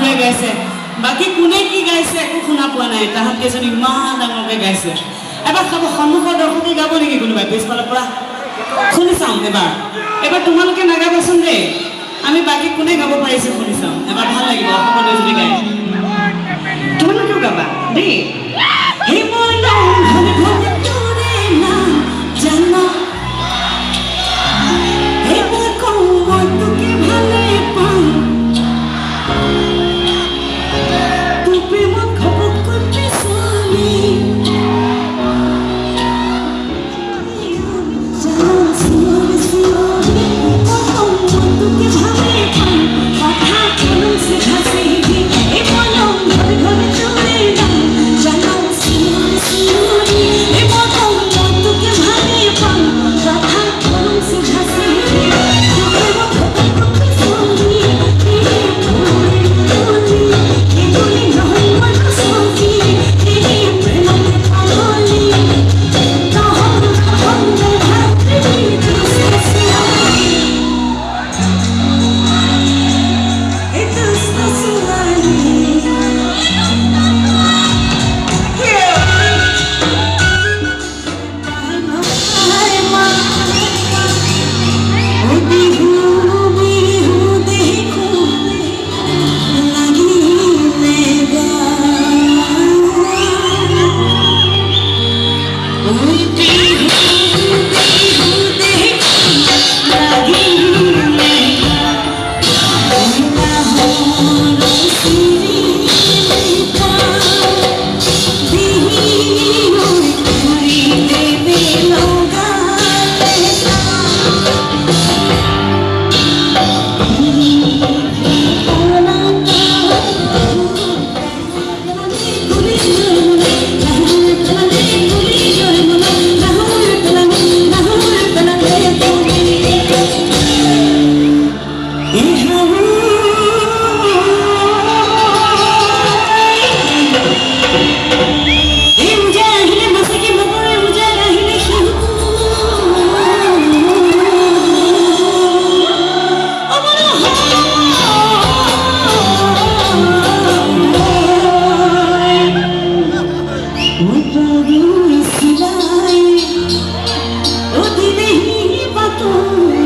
ডাঙৰকৈ গাইছে বাকী কোনে কি গাইছে একো শুনা পোৱা নাই তাহাঁত কেইজন ইমান ডাঙৰকৈ গাইছে এবাৰ চাব সন্মুখৰ দৰ্শকে গাব নেকি কোনোবাই পিছফালৰ পৰা শুনি চাওঁ এবাৰ তোমালোকে নাগাবাচোন দেই আমি বাকী কোনে গাব পাৰিছে শুনি চাওঁ এবাৰ ভাল লাগিব সকলোৱে যদি গায় তোমালোকেও গাবা দেই হে মই ঘৰে ঘৰে তোৰে নাম জানো হে মই কওঁ মই তোকে ভালে পাওঁ তোৰ প্ৰেমত ঘপককৈ পিছলি Oh,